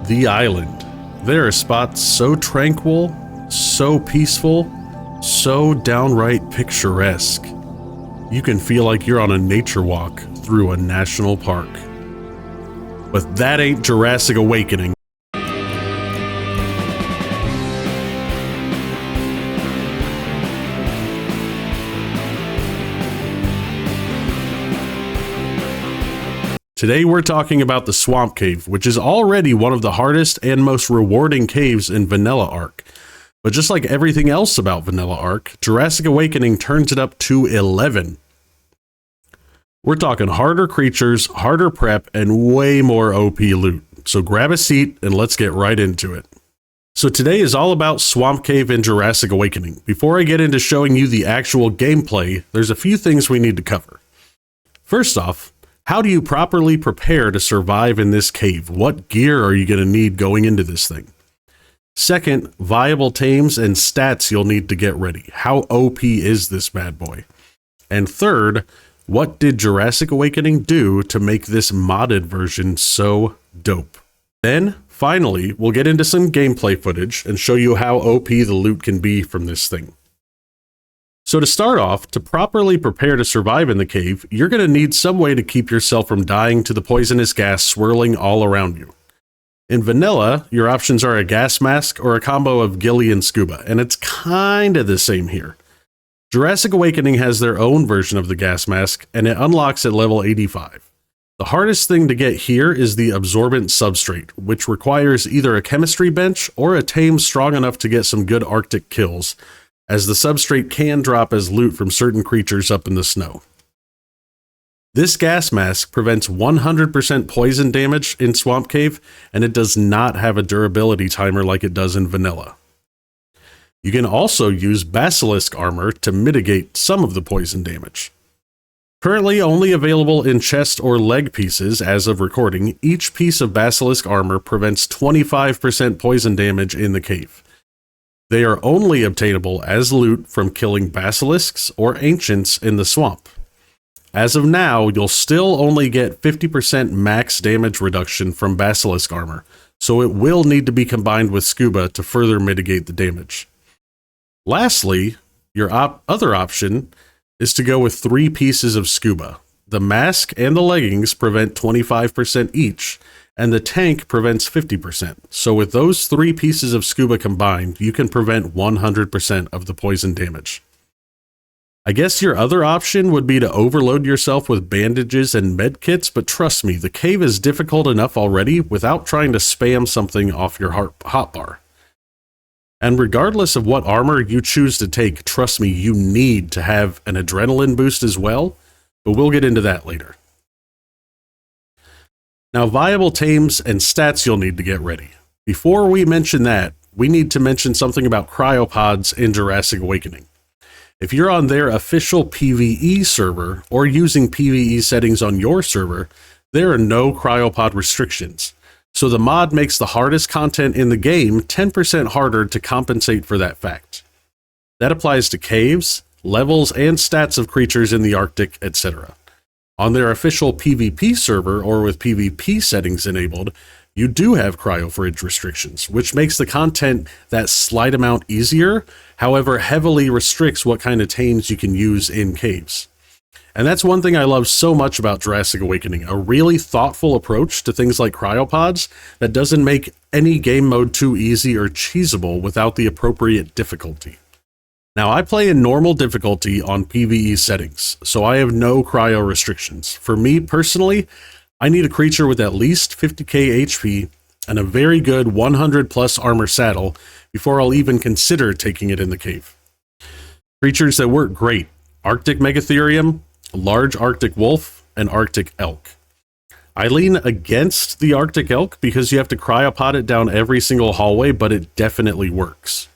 The island. There are spots so tranquil, so peaceful, so downright picturesque. You can feel like you're on a nature walk through a national park. But that ain't Jurassic Awakening. Today we're talking about the Swamp Cave, which is already one of the hardest and most rewarding caves in Vanilla Ark. But just like everything else about Vanilla Ark, Jurassic Awakening turns it up to 11. We're talking harder creatures, harder prep, and way more OP loot. So grab a seat and let's get right into it. So today is all about Swamp Cave in Jurassic Awakening. Before I get into showing you the actual gameplay, there's a few things we need to cover. First off, how do you properly prepare to survive in this cave? What gear are you going to need going into this thing? Second, viable tames and stats you'll need to get ready. How OP is this bad boy? And third, what did Jurassic Awakening do to make this modded version so dope? Then, finally, we'll get into some gameplay footage and show you how OP the loot can be from this thing. So to start off, to properly prepare to survive in the cave, you're going to need some way to keep yourself from dying to the poisonous gas swirling all around you. In Vanilla, your options are a gas mask or a combo of ghillie and scuba, and it's kinda the same here. Jurassic Awakening has their own version of the gas mask, and it unlocks at level 85. The hardest thing to get here is the absorbent substrate, which requires either a chemistry bench or a tame strong enough to get some good Arctic kills, as the substrate can drop as loot from certain creatures up in the snow. This gas mask prevents 100% poison damage in Swamp Cave, and it does not have a durability timer like it does in Vanilla. You can also use basilisk armor to mitigate some of the poison damage. Currently only available in chest or leg pieces as of recording, each piece of basilisk armor prevents 25% poison damage in the cave. They are only obtainable as loot from killing basilisks or ancients in the swamp. As of now, you'll still only get 50% max damage reduction from basilisk armor, so it will need to be combined with scuba to further mitigate the damage. Lastly, your other option is to go with 3 pieces of scuba. The mask and the leggings prevent 25% each, and the tank prevents 50%. So with those 3 pieces of scuba combined, you can prevent 100% of the poison damage. I guess your other option would be to overload yourself with bandages and med kits, but trust me, the cave is difficult enough already without trying to spam something off your hotbar. And regardless of what armor you choose to take, trust me, you need to have an adrenaline boost as well, but we'll get into that later. Now, viable tames and stats you'll need to get ready. Before we mention that, we need to mention something about cryopods in Jurassic Awakening. If you're on their official PvE server or using PvE settings on your server, there are no cryopod restrictions. So the mod makes the hardest content in the game 10% harder to compensate for that fact. That applies to caves, levels, and stats of creatures in the Arctic, etc. On their official PvP server, or with PvP settings enabled, you do have cryofridge restrictions, which makes the content that slight amount easier, however heavily restricts what kind of tames you can use in caves. And that's one thing I love so much about Jurassic Awakening, a really thoughtful approach to things like cryopods that doesn't make any game mode too easy or cheesable without the appropriate difficulty. Now, I play in normal difficulty on PvE settings, so I have no cryo restrictions. For me personally, I need a creature with at least 50k HP and a very good 100 plus armor saddle before I'll even consider taking it in the cave. Creatures that work great: Arctic Megatherium, large Arctic wolf, and Arctic elk. I lean against the Arctic elk because you have to cryopod it down every single hallway, but it definitely works.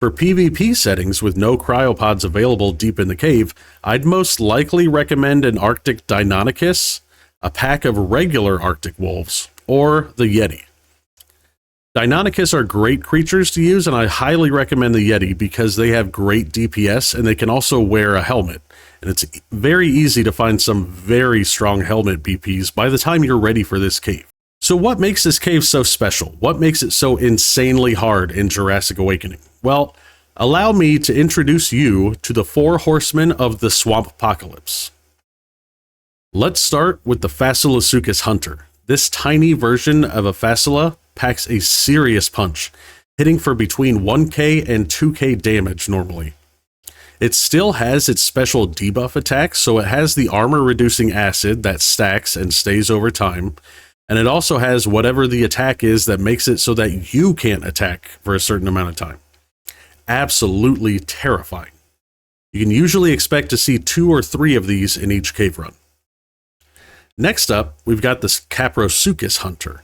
For PvP settings with no cryopods available deep in the cave, I'd most likely recommend an Arctic Deinonychus, a pack of regular Arctic wolves, or the Yeti. Deinonychus are great creatures to use, and I highly recommend the Yeti because they have great DPS and they can also wear a helmet. And it's very easy to find some very strong helmet BPs by the time you're ready for this cave. So what makes this cave so special? What makes it so insanely hard in Jurassic Awakening? Well, allow me to introduce you to the 4 horsemen of the swamp apocalypse. Let's start with the Facilosuchus hunter. This tiny version of a Facila packs a serious punch, hitting for between 1k and 2k damage normally. It still has its special debuff attack, so it has the armor reducing acid that stacks and stays over time, and it also has whatever the attack is that makes it so that you can't attack for a certain amount of time. Absolutely terrifying. You can usually expect to see 2 or 3 of these in each cave run. Next up, we've got the Caprosuchus hunter.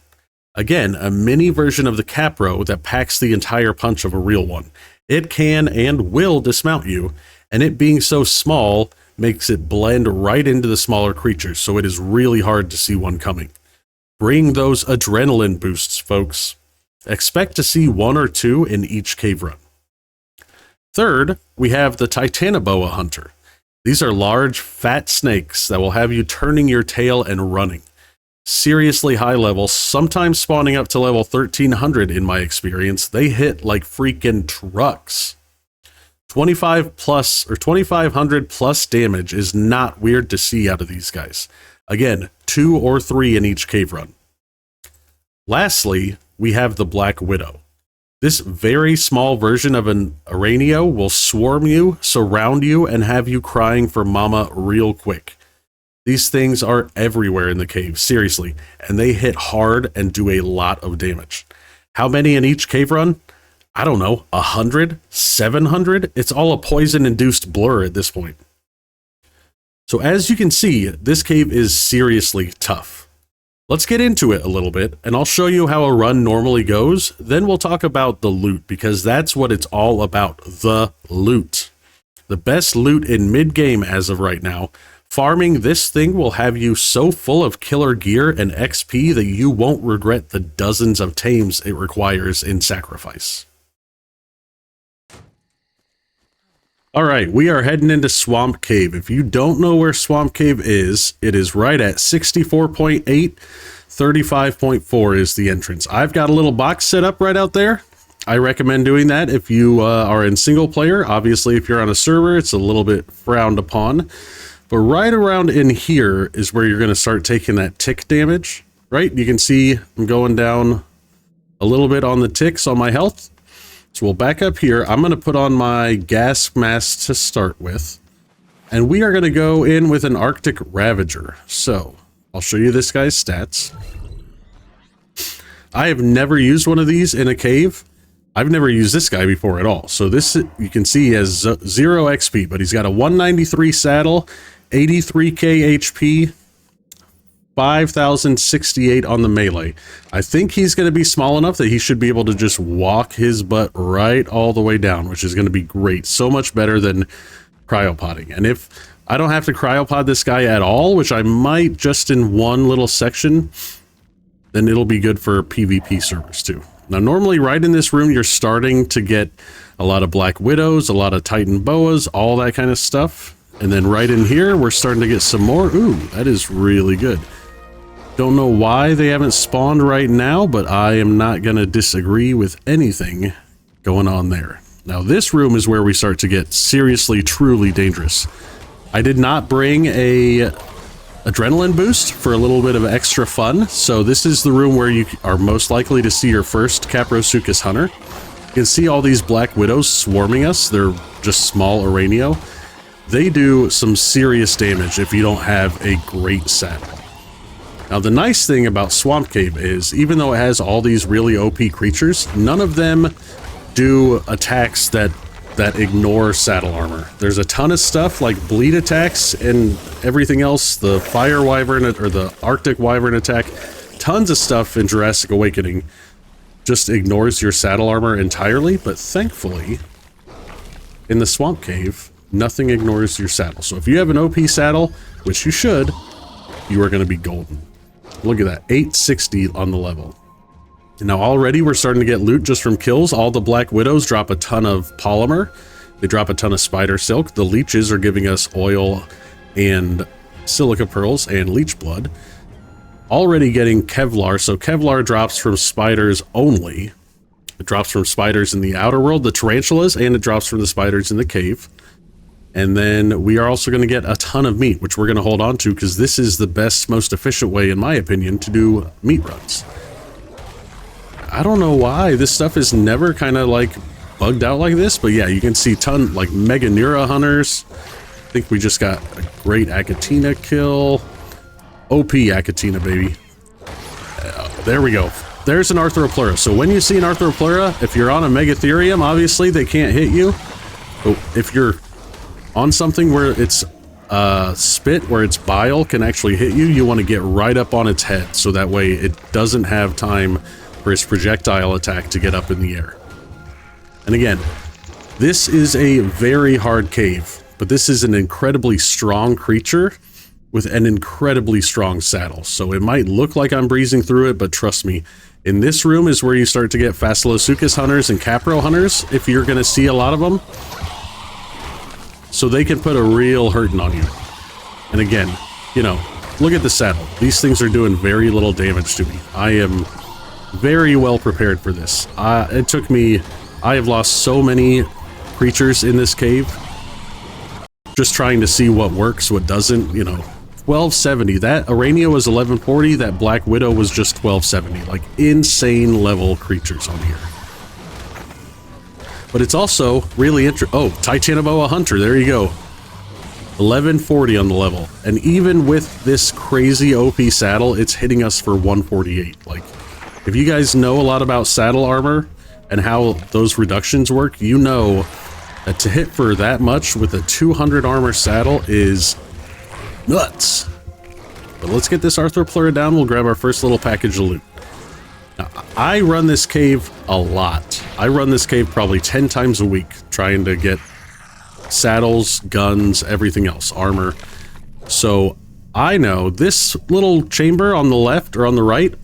Again, a mini version of the Capro that packs the entire punch of a real one. It can and will dismount you, and it being so small makes it blend right into the smaller creatures, so it is really hard to see one coming. Bring those adrenaline boosts, folks. Expect to see 1 or 2 in each cave run. Third, we have the Titanoboa hunter. These are large, fat snakes that will have you turning your tail and running. Seriously high level, sometimes spawning up to level 1300 in my experience. They hit like freaking trucks. 25 plus or 2500 plus damage is not weird to see out of these guys. Again, 2 or 3 in each cave run. Lastly, we have the Black Widow. This very small version of an Aranio will swarm you, surround you, and have you crying for mama real quick. These things are everywhere in the cave, seriously, and they hit hard and do a lot of damage. How many in each cave run? I don't know, 100? 700? It's all a poison-induced blur at this point. So as you can see, this cave is seriously tough. Let's get into it a little bit, and I'll show you how a run normally goes. Then we'll talk about the loot, because that's what it's all about, the loot. The best loot in mid-game as of right now. Farming this thing will have you so full of killer gear and XP that you won't regret the dozens of tames it requires in Sacrifice. Alright, we are heading into Swamp Cave. If you don't know where Swamp Cave is, it is right at 64.8, 35.4 is the entrance. I've got a little box set up right out there. I recommend doing that if you are in single player. Obviously, if you're on a server, it's a little bit frowned upon. But right around in here is where you're going to start taking that tick damage, right? You can see I'm going down a little bit on the ticks on my health. So we'll back up here. I'm going to put on my gas mask to start with. And we are going to go in with an Arctic Ravager. So I'll show you this guy's stats. I have never used one of these in a cave. I've never used this guy before at all. So this, you can see he has 0 XP, but he's got a 193 saddle, 83k HP, 5,068 on the melee. I think he's going to be small enough that he should be able to just walk his butt right all the way down, which is going to be great. So much better than cryopodding. And if I don't have to cryopod this guy at all, which I might just in one little section, then it'll be good for PvP servers too. Now, normally right in this room, you're starting to get a lot of Black Widows, a lot of Titan Boas, all that kind of stuff. And then right in here, we're starting to get some more. Ooh, that is really good. Don't know why they haven't spawned right now, but I am not going to disagree with anything going on there. Now, this room is where we start to get seriously, truly dangerous. I did not bring a adrenaline boost for a little bit of extra fun, so this is the room where you are most likely to see your first Caprosuchus hunter. You can see all these Black Widows swarming us. They're just small Aranio. They do some serious damage if you don't have a great saddle. Now, the nice thing about Swamp Cave is, even though it has all these really OP creatures, none of them do attacks that ignore saddle armor. There's a ton of stuff like bleed attacks and everything else, the fire wyvern or the Arctic wyvern attack, tons of stuff in Jurassic Awakening just ignores your saddle armor entirely, but thankfully, in the Swamp Cave, nothing ignores your saddle. So if you have an OP saddle, which you should, you are going to be golden. Look at that, 860 on the level. And now already we're starting to get loot just from kills. All the Black Widows drop a ton of polymer. They drop a ton of spider silk. The leeches are giving us oil and silica pearls and leech blood. already getting Kevlar. So Kevlar drops from spiders only. It drops from spiders in the outer world, the tarantulas, and it drops from the spiders in the cave. And then we are also going to get a ton of meat, which we're going to hold on to because this is the best, most efficient way, in my opinion, to do meat runs. I don't know why this stuff is never kind of like bugged out like this, but yeah, you can see ton like Mega Neura hunters. I think we just got a great Achatina kill. OP Achatina, baby. There we go. There's an Arthroplura. So when you see an Arthroplura, if you're on a Megatherium, obviously they can't hit you. But if you're on something where it's spit, where its bile can actually hit you, you want to get right up on its head. So that way it doesn't have time for its projectile attack to get up in the air. And again, this is a very hard cave, but this is an incredibly strong creature with an incredibly strong saddle. So it might look like I'm breezing through it, but trust me, in this room is where you start to get Phaselosuchus hunters and Capro hunters, if you're going to see a lot of them. So they can put a real hurting on you. And again, you know, look at the saddle. These things are doing very little damage to me. I am very well prepared for this. It took me... I have lost so many creatures in this cave. Just trying to see what works, what doesn't, you know. 1270. That Arania was 1140. That Black Widow was just 1270. Like, insane level creatures on here. But it's also really interesting. Oh, Titanoboa Hunter. There you go. 1140 on the level. And even with this crazy OP saddle, it's hitting us for 148. Like, if you guys know a lot about saddle armor and how those reductions work, you know that to hit for that much with a 200 armor saddle is nuts. But let's get this Arthroplura down. We'll grab our first little package of loot. Now, I run this cave a lot. I run this cave probably 10 times a week, trying to get saddles, guns, everything else, armor. So I know this little chamber on the left or on the right.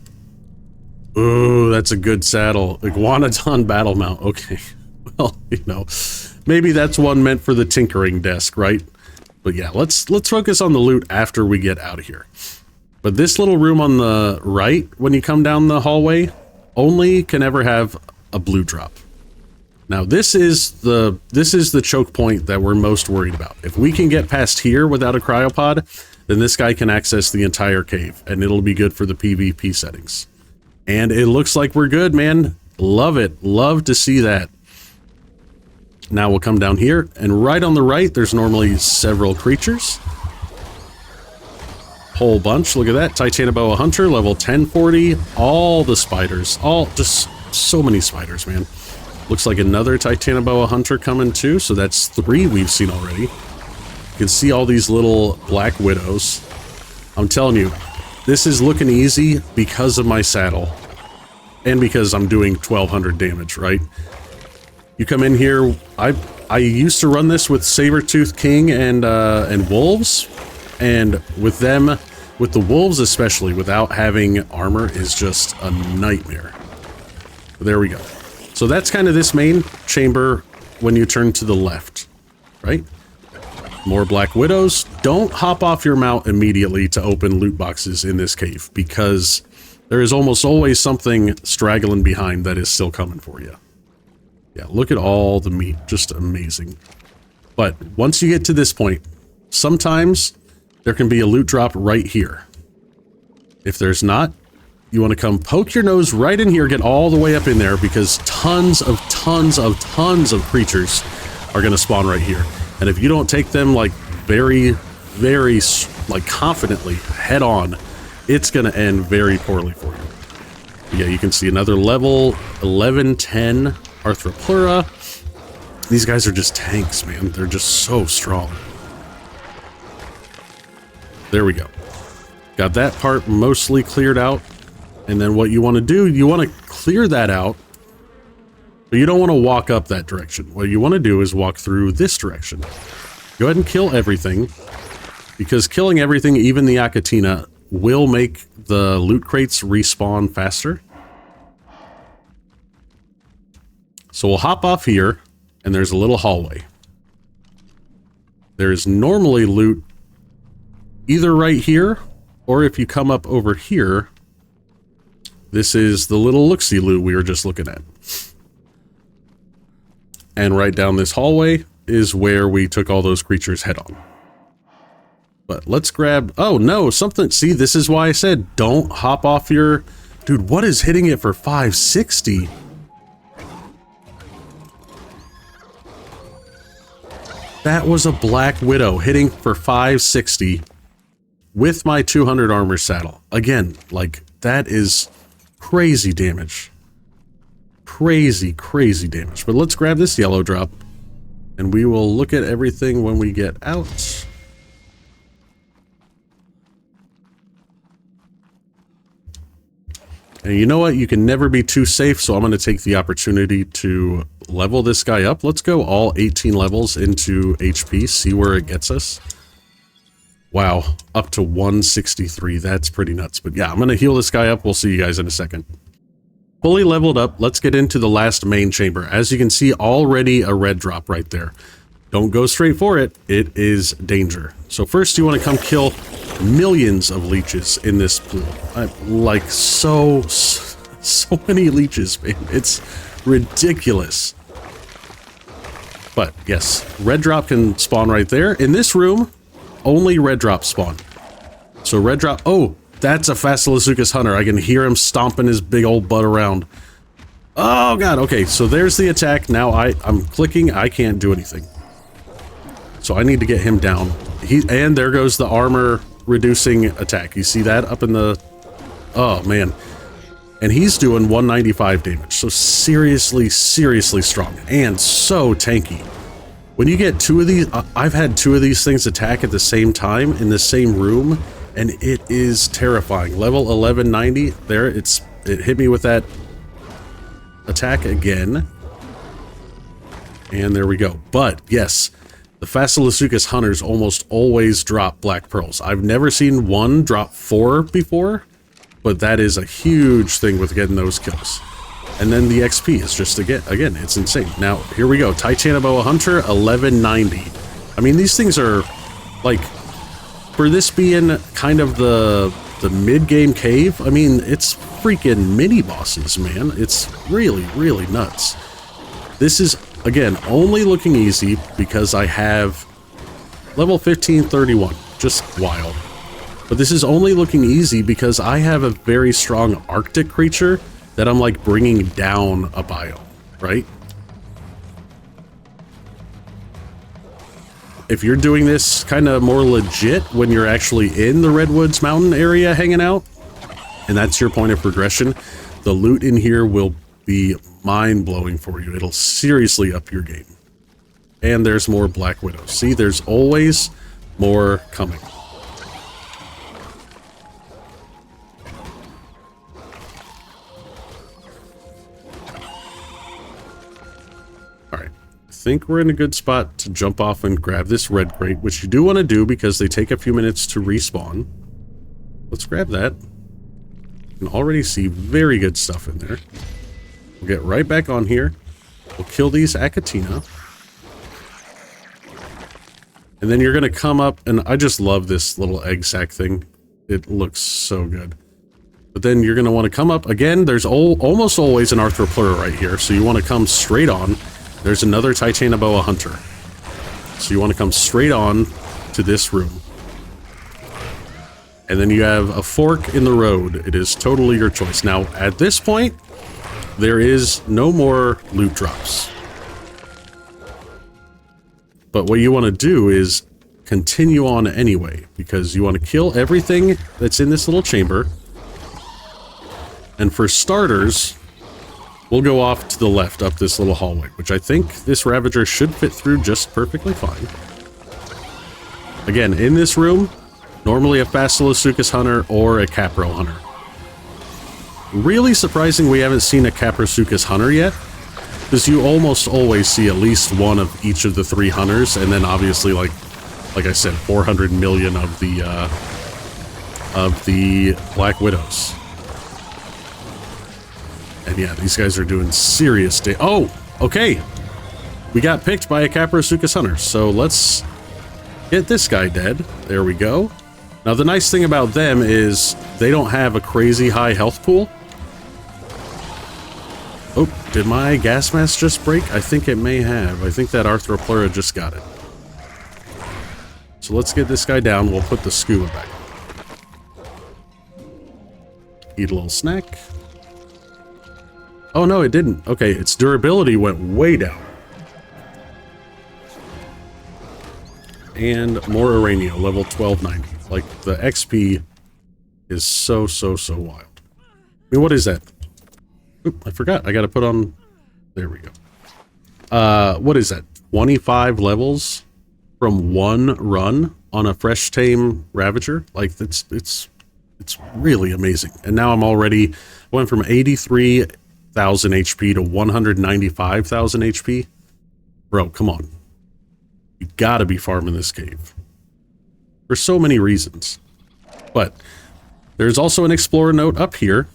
Ooh, that's a good saddle. Iguanodon battle mount. Okay. Well, you know, maybe that's one meant for the tinkering desk, right? But yeah, let's focus on the loot after we get out of here. But this little room on the right, when you come down the hallway, only can ever have a blue drop. Now, this is the choke point that we're most worried about. If we can get past here without a cryopod, then this guy can access the entire cave, and it'll be good for the PvP settings. And it looks like we're good, man. Love it. Love to see that. Now we'll come down here, and right on the right, there's normally several creatures. Whole bunch. Look at that. Titanoboa Hunter, level 1040. All the spiders. Just so many spiders, man. Looks like another Titanoboa Hunter coming too, so that's 3 we've seen already. You can see all these little Black Widows. I'm telling you, this is looking easy because of my saddle. And because I'm doing 1200 damage, right? You come in here, I used to run this with Sabertooth King and wolves, and with them, with the wolves especially, without having armor, is just a nightmare. There we go. So that's kind of this main chamber when you turn to the left, right? More Black Widows. Don't hop off your mount immediately to open loot boxes in this cave, because there is almost always something straggling behind that is still coming for you. Yeah, look at all the meat. Just amazing. But once you get to this point, sometimes there can be a loot drop right here. If there's not, you want to come poke your nose right in here, get all the way up in there, because tons of creatures are going to spawn right here. And if you don't take them like very like confidently head on, it's going to end very poorly for you. Yeah, you can see another level 1110 Arthroplura. These guys are just tanks, man. They're just so strong. There we go. Got that part mostly cleared out. And then what you want to do, you want to clear that out, but you don't want to walk up that direction. What you want to do is walk through this direction. Go ahead and kill everything, because killing everything, even the Achatina, will make the loot crates respawn faster. So we'll hop off here, and there's a little hallway. There's normally loot either right here Or if you come up over here, this is the little look-see-loo we were just looking at. And right down this hallway is where we took all those creatures head on. But let's grab... Oh, no, something... See, this is why I said don't hop off your... Dude, what is hitting it for 560? That was a Black Widow hitting for 560 with my 200 armor saddle. Again, like, that is crazy damage. Crazy, crazy damage. But let's grab this yellow drop, and we will look at everything when we get out. And you know what? You can never be too safe, so I'm going to take the opportunity to level this guy up. Let's go all 18 levels into HP, see where it gets us. Wow, up to 163. That's pretty nuts. But yeah, I'm going to heal this guy up. We'll see you guys in a second. Fully leveled up, let's get into the last main chamber. As you can see, already a red drop right there. Don't go straight for it. It is danger. So first you want to come kill millions of leeches in this pool. Like so many leeches, man. It's ridiculous. But yes, red drop can spawn right there. In this room, only red drop spawn. So red drop, oh, that's a Facilosuchus hunter. I can hear him stomping his big old butt around. Oh god, okay, so there's the attack. Now I'm clicking, I can't do anything. So I need to get him down. And there goes the armor reducing attack. You see that up in the... Oh, man. And he's doing 195 damage. So seriously, seriously strong. And so tanky. When you get two of these... I've had two of these things attack at the same time in the same room. And it is terrifying. Level 1190. There, it hit me with that attack again. And there we go. But, yes... The Facilosuchus hunters almost always drop black pearls. I've never seen one drop 4 before, but that is a huge thing with getting those kills. And then the XP is just, again, it's insane. Now, here we go. Titanoboa Hunter, 1190. I mean, these things are, like, for this being kind of the mid-game cave, I mean, it's freaking mini-bosses, man. It's really, really nuts. This is... Again, only looking easy because I have level 1531, just wild. But this is only looking easy because I have a very strong Arctic creature that I'm like bringing down a biome, right? If you're doing this kind of more legit when you're actually in the Redwoods Mountain area hanging out, and that's your point of progression, the loot in here will be mind-blowing for you. It'll seriously up your game. And there's more Black Widows. See, there's always more coming. Alright, I think we're in a good spot to jump off and grab this red crate, which you do want to do because they take a few minutes to respawn. Let's grab that. You can already see very good stuff in there. We'll get right back on here. We'll kill these Achatina. And then you're going to come up, and I just love this little egg sac thing. It looks so good. But then you're going to want to come up. Again, there's almost always an Arthroplura right here, so you want to come straight on. There's another Titanoboa Hunter. So you want to come straight on to this room. And then you have a fork in the road. It is totally your choice. Now, at this point... There is no more loot drops. But what you want to do is continue on anyway, because you want to kill everything that's in this little chamber. And for starters, we'll go off to the left up this little hallway, which I think this Ravager should fit through just perfectly fine. Again, in this room, normally a Facilosuchus hunter or a Capro hunter. Really surprising we haven't seen a Caprosuchus hunter yet, because you almost always see at least one of each of the 3 hunters, and then obviously, like I said, 400 million of the Black Widows. And yeah, these guys are doing serious oh, okay. We got picked by a Caprosuchus hunter, so let's get this guy dead. There we go. Now, the nice thing about them is they don't have a crazy high health pool. Oh, did my gas mask just break? I think it may have. I think that Arthropleura just got it. So let's get this guy down. We'll put the scuba back on. Eat a little snack. Oh, no, it didn't. Okay, its durability went way down. And more Uranio, level 1290. Like, the XP is so wild. I mean, what is that? Oop, I forgot. I gotta put on... There we go. What is that? 25 levels from one run on a fresh tame Ravager? Like, it's really amazing. And now I'm already... went from 83,000 HP to 195,000 HP. Bro, come on. You gotta be farming this cave. For so many reasons. But there's also an explorer note up here.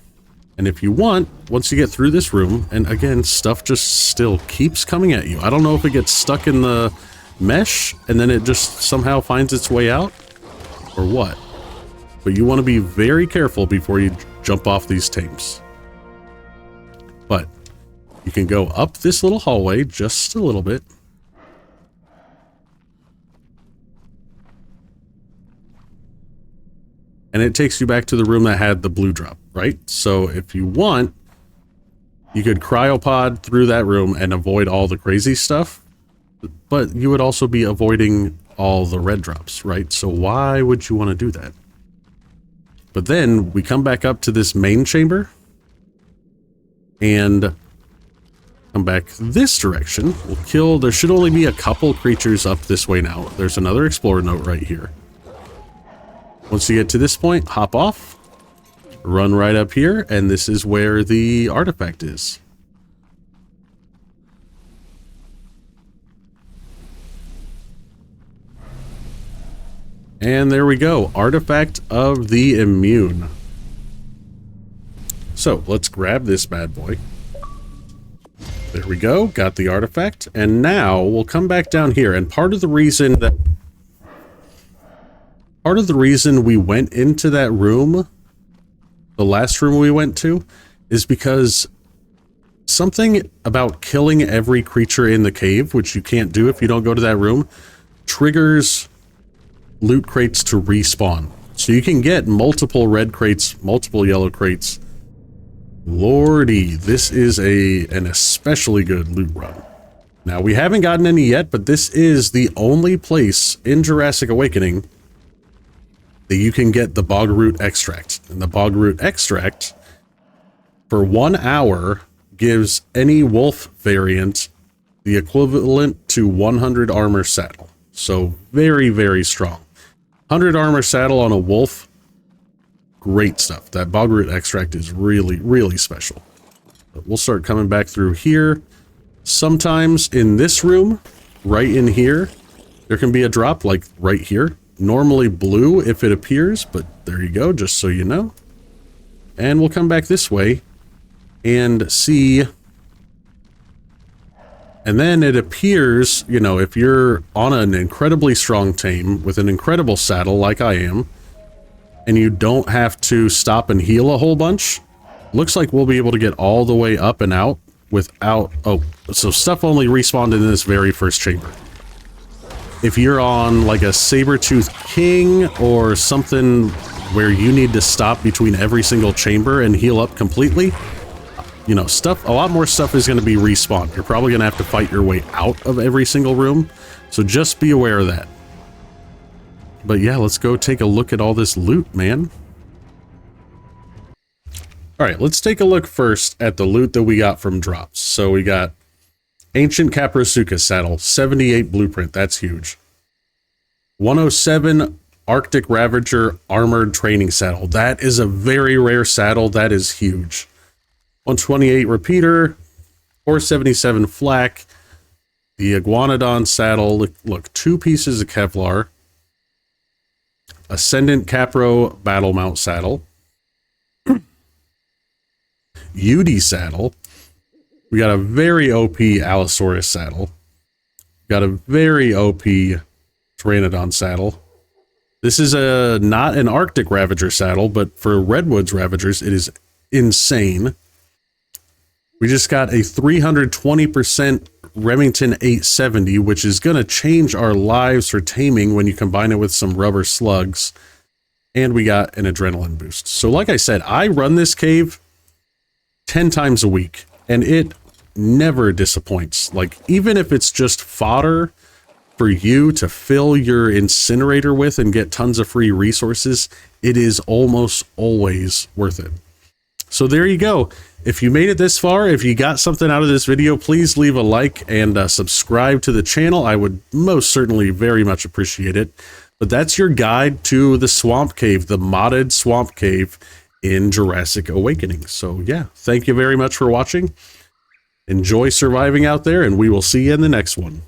And if you want, once you get through this room, and again, stuff just still keeps coming at you. I don't know if it gets stuck in the mesh and then it just somehow finds its way out or what. But you want to be very careful before you jump off these tames. But you can go up this little hallway just a little bit. And it takes you back to the room that had the blue drop, right? So if you want, you could cryopod through that room and avoid all the crazy stuff. But you would also be avoiding all the red drops, right? So why would you want to do that? But then we come back up to this main chamber. And come back this direction. We'll kill... There should only be a couple creatures up this way now. There's another explorer note right here. Once you get to this point, hop off, run right up here, and this is where the artifact is. And there we go, Artifact of the Immune. So, let's grab this bad boy. There we go, got the artifact, and now we'll come back down here, and part of the reason we went into that room, the last room we went to, is because something about killing every creature in the cave, which you can't do if you don't go to that room, triggers loot crates to respawn. So you can get multiple red crates, multiple yellow crates. Lordy, this is an especially good loot run. Now, we haven't gotten any yet, but this is the only place in Jurassic Awakening that you can get the bog root extract. And the bog root extract, for 1 hour, gives any wolf variant the equivalent to 100 armor saddle. So very, very strong. 100 armor saddle on a wolf, great stuff. That bog root extract is really, really special. But we'll start coming back through here. Sometimes in this room, right in here, there can be a drop, like right here. Normally blue if it appears, but there you go, just so you know. And we'll come back this way and see. And then it appears, you know, if you're on an incredibly strong tame with an incredible saddle like I am, and you don't have to stop and heal a whole bunch, looks like we'll be able to get all the way up and out without... Oh, so stuff only respawned in this very first chamber. If you're on like a saber-tooth king or something where you need to stop between every single chamber and heal up completely, you know, a lot more stuff is going to be respawned. You're probably going to have to fight your way out of every single room. So just be aware of that. But yeah, let's go take a look at all this loot, man. All right, let's take a look first at the loot that we got from drops. So we got Ancient Caprosuchus saddle, 78 blueprint, that's huge. 107 Arctic Ravager armored training saddle. That is a very rare saddle, that is huge. 128 repeater, 477 flak, the Iguanodon saddle, look, 2 pieces of Kevlar, Ascendant Capro battle mount saddle, Yudi saddle. We got a very OP Allosaurus saddle. Got a very OP Pteranodon saddle. This is not an Arctic Ravager saddle, but for Redwoods Ravagers, it is insane. We just got a 320% Remington 870, which is going to change our lives for taming when you combine it with some rubber slugs. And we got an adrenaline boost. So like I said, I run this cave 10 times a week, and it never disappoints. Like, even if it's just fodder for you to fill your incinerator with and get tons of free resources, it is almost always worth it. So there you go. If you made it this far, if you got something out of this video, please leave a like and subscribe to the channel. I would most certainly very much appreciate it. But that's your guide to the swamp cave, the modded swamp cave in Jurassic Awakening. So yeah, thank you very much for watching. Enjoy surviving out there, and we will see you in the next one.